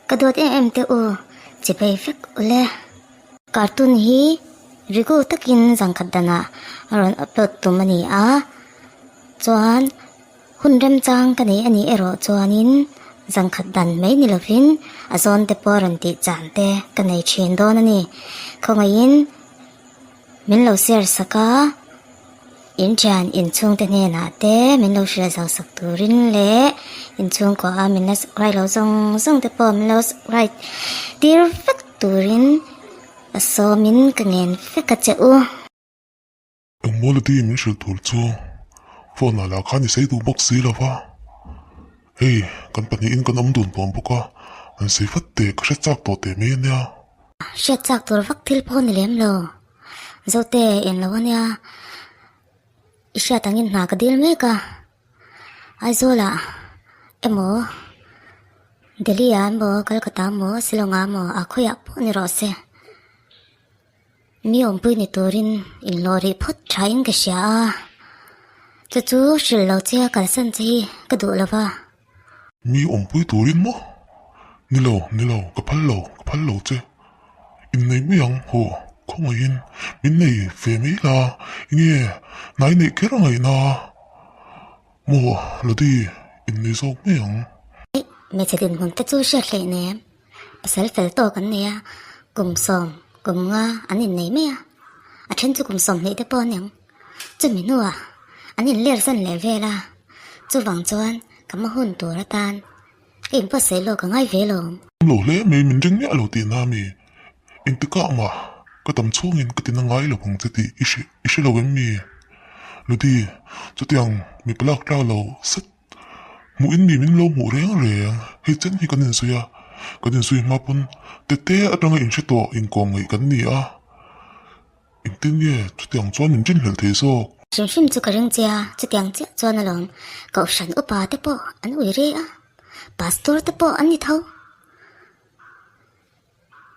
Kadot em te u chỉ bay phép ule cartoon hi rigo takin zangkadana ron upload tu mani a chuan hunrem chang kani ani ero chuanin zangkhadan mai ni lovin azon te poran ti chante kanai chen don ani khongain min lo share saka in chan in chung te ne na te min lo share zaw sak turin le in chung ko a min na right lo zong te po min lo right tir fek turin aso min kangen fek ka cheu ang mo lati min shil tur chu phone ala khani sei tu box si lova hey kan pani in kan amdun pom buka an sei fatte ka sha chak to te me nya sha chak tur vak thil phone lem lo zote en lo nya isha tangin na ka dil me ka ai zola emo Delhi mo Kolkata mo Silonga mo akhoya poni rose mi om pui ni turin in lori phot thain ka sha chu shil lo chia kal san chi ka du lova mi pui turin mo nilo ka phal lo che in nei mi yang ho khong in min nei fe mi la nge nai nei kera ngai na mo lati in nei sok mi yang me chedin hun ta chu sha hle ne pasal fel to kan ne kum som kum nga anin nei me a then chu kum som nei te pon yang chu mi nu anin ler san le vela chu wang chuan kam hun tu ra tan in pa se lo ka ngai ve lo lo le me min ring ya lo ti na mi in ti ka ma ka tam chung in ka ti na ngai lo phang che ti ishi lo gem mi lo ti chu tiang mi plak ta lo sat mu in mi min lo mu reng he chen hi kanin suya kanin sui ma pun te atanga in to in kong ngai kan ni a in tin ye chu tiang chuan in jin hel the so shim chu ka reng chia chu tiang chia chuan alom ka shan upa te po an ui re a pastor te po an ni thau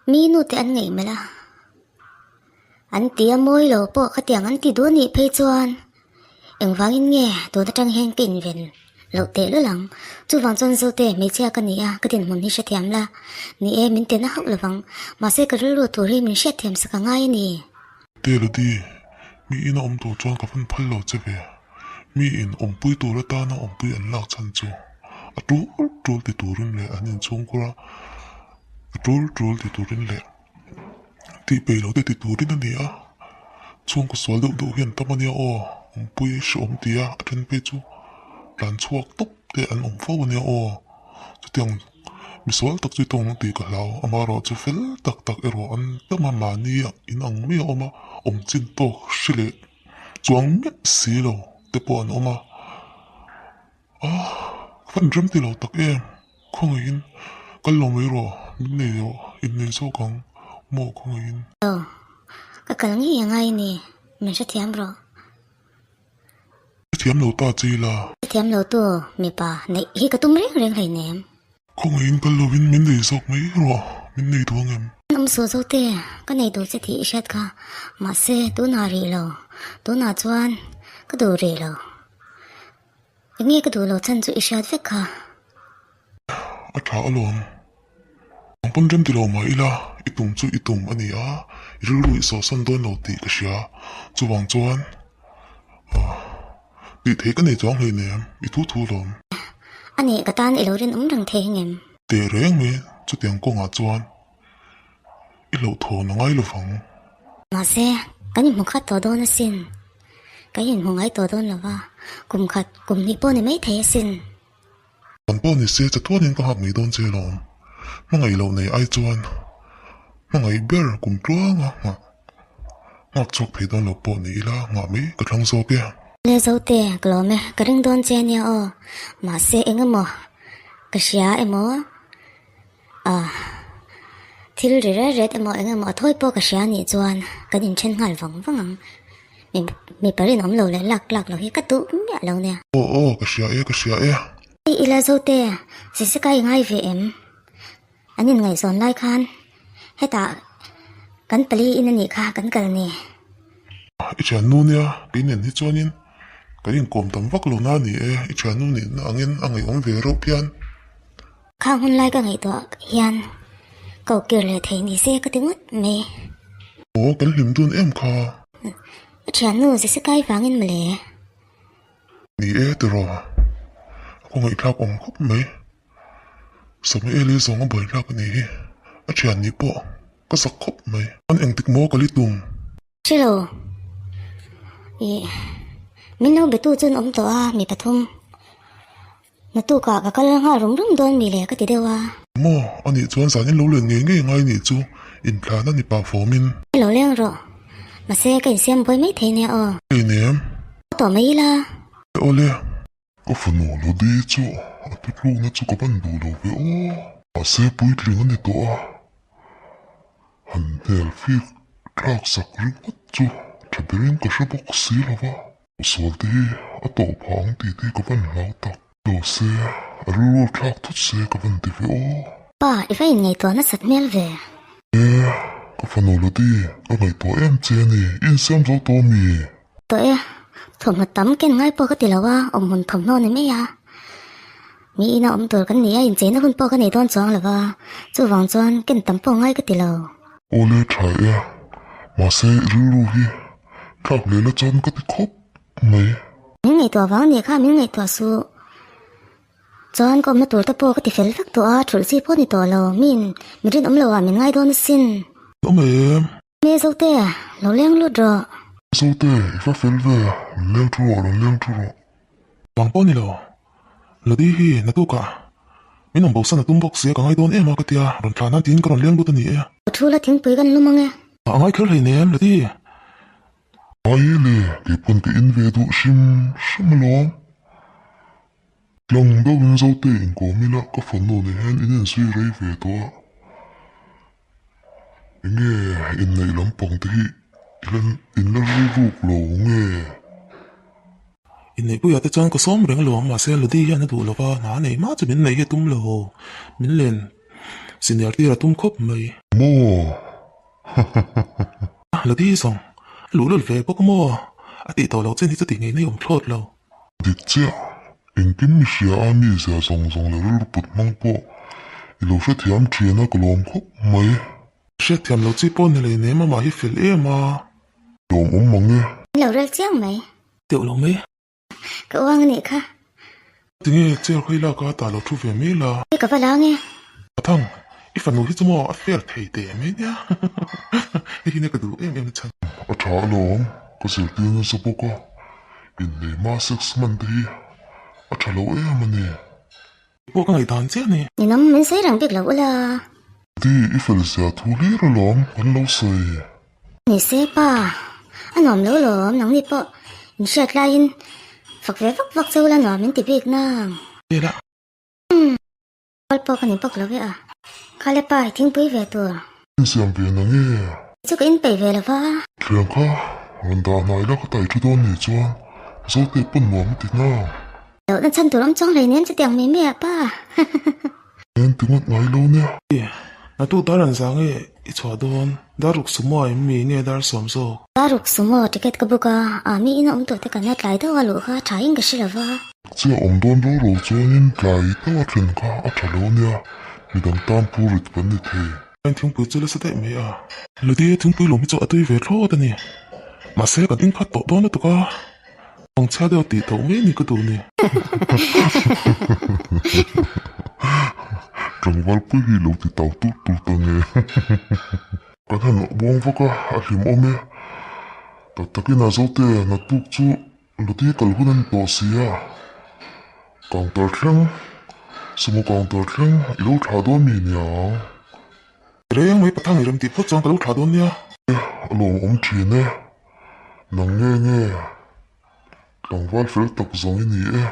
mi nu te an ngei mela an tia moi lo po ka tiang an ti do ni phe chuan eng wangin nge do ta tang heng kin ven lo te lo lang chu wang chon zo te me chia ka ni a ka tin mun hi sha thiam la ni e min te na hau lawang ma se ka ru tu ri min sha thiam sa ka ngai ni te lo ti mi in om to chuan ka phan phal lo che ve mi in pui tu ra ta na pui an lak chan chu a tu ti turin le an in chung kura trul ti turin le ti pe lo ti turin ani a chung ko swal do hian tamania o pui shom ti a then pe chu lan chuak top te an fo ania o chu tiang mi swal tak chu tong ti ka lau amaro chu fel tak ero an tama mani in ang mi oma chin to shile chuang mi si lo te po an oma fan drum ti lo tak em khong in kal lo mai ro min nei yo in nei so kang mo khong in ka kalangi yangai ni min sha thiam ro thiam lo ta chi la thiam lo tu mi pa nei hi ka tum reng hai nem khong in kal lo win min nei sok mai ro min nei tuang em nam so zo te ka nei do se thi shat kha ma se tu na ri lo tu na chuan ka du ri lo nge ka du lo chan chu ishat ve kha a tha alom ang pon rem ti lo mai la itum chu itum ani a ru so san don lo ti ka sia chu wang chuan ti the ka nei chong hle ne i thu lom ani ka tan ilo rin rang the ngem te reng me chu tiang ko nga chuan i lo tho na ngai lo phang ma se kani mu khat to do na sin ka yin hu ngai to don lawa kum khat kum ni po ni mai the sin an po ni se cha tuan in ka hak mi don che lom mangai lo nei ai chuan mangai ber kum tuang a ngak chok phe don lo po ni la nga mi ka thlang so ke le zo te glome ka ring don che nia o ma se engamo ka sia emo thil re emo engamo thoi po ka sia ni chuan ka din chen ngal wang mi parin om lo le lak lo hi ka tu mi lo ne ka sia e ila zo te si kai ngai ve em anin ngai son lai khan heta kan pali in ani kha kan kal ni icha nu nia pinen hi chuanin kain kom tam vak lo na ni e icha nu ni na angin angai om ve ro pian khang hun lai ka ngai to hian cậu kêu le thei ni se ka tingut me ô kan lim tuan em kha thian nu se kai wangin male ni e te ro ko ngai thak om khop mai sami e le zong a boi lak ni a thian ni po ka sak khop mai an eng tik mo ka li tum chilo min no betu chun om to a mi pathum na tu ka ka kal nga rum rum don mi le ka ti dewa mo ani chuan zan in lo len nge nge ngai ni chu in thla na ni pa fomin lo leng ro ma se ka in siam boi mai the ne o e nem to mai la ole ko funu lo di chu a pi plu na chu ka ban du lo ve o a se pui tling ani to a han hel fi klak sak ring at chu thadrin ka shabok si lawa usol ti a to phang ti ti ka ban lau tak lo se a ru klak thut se ka ban ti ve o pa i vai ngai to na sat mel ve e ka funu lo di ka ngai to em che ni in sam zo to mi to e thom na tam ken ngai po ka ti lawa om hun thom no ne me ya mi na om tur kan ni a in che na hun po ka nei don chong lawa chu wang chon ken tam po ngai ka ti lo ole thai e ma se ru ru hi thak le la chon ka ti khop mai mi ngai to wang ni kha mi ngai to su chon ko ma tur ta po ka ti fel vak to a thul si po ni to lo min mi rin om lo a min ngai don sin o em me zo te lo leng lu dro so te fa fel ve leng thu ro leng thu ro bang po ni lo di hi na tu ka min om bo sa na tum bok se ka ngai don em a ka tia ron thla na tin ka ron leng lu ta ni e thu la thing pui kan lu mang e a ngai khel hei nem lo di ai le ke pon ke in ve du shim lo long do win zo te in ko mi la ka fon no ne hen in sui rei ve to nge in nei lam pong te hi in la ru lo nge in nei pu ya te chang ko som reng lo ma se lo di ya na du lo ba na nei ma chu min nei he tum lo min len senior ti ra tum khop mai mo lo di song lu lo ve po ko mo a ti to lo chen hi chu ti ngai nei om thlot lo di cha in kim mi sia ami sa song le ru put mang po I lo she thiam thina ko lom khop mai she thiam lo chi po ne le ne ma hi fel e ma lom mangi lo rel chiang mai tiểu lo me ka wang ni kha tinge cher khoi la ka ta lo thu ve me la ka fa la nge thang I fa no hi chumo a fer thei te me nya hi ne ka du em chan a tha lom ko sil tin so po ko in ne ma 6 man hi a tha lo e ma ne po ka ngai dan che ni ni nam min sei rang bik lo la ti I fel sia thu li ro lom kan lo sei ni se pa anom lo lom nang ni po in shat la in phak ve vak zo la no min ti bik na e la pal po kan ni pok lo ve a khale pa thing pui ve tu in siam ve na nge chu ka in pe ve la wa thiang kha ron da nai la ka tai thu don ni chuan zo te pun mo mi ti na lo na chan tu ram chong le nen chu tiang me me pa en ti ngot ngai lo ne na tu ta ran sang e I chwa don daruk sumo ai mi ne dar som so daruk sumo ticket ka buka ami ina to te kan tlai da wa lo kha thaing ka shila wa chia om don ro ro chuan in tlai ta thren kha a thalo nia mi dang tam pu rit pan ni the an thing pu chu la sa te me a lo di thing pu lo mi chu atui ve thlo ta ni ma se ka ding khat to don na to ka ong cha de ti to me ni ko tu ni trong wal pu hi lo ti tau tu ta nge kan han bong vaka a him ome ta takina zote na tuk chu lo ti kal hunan to sia counter thlang sumo counter thlang I lo tha do mi nya reng mai patang ram ti pho chang ka lo tha do nia lo om thi ne nang nge long wal fel tak zong ni e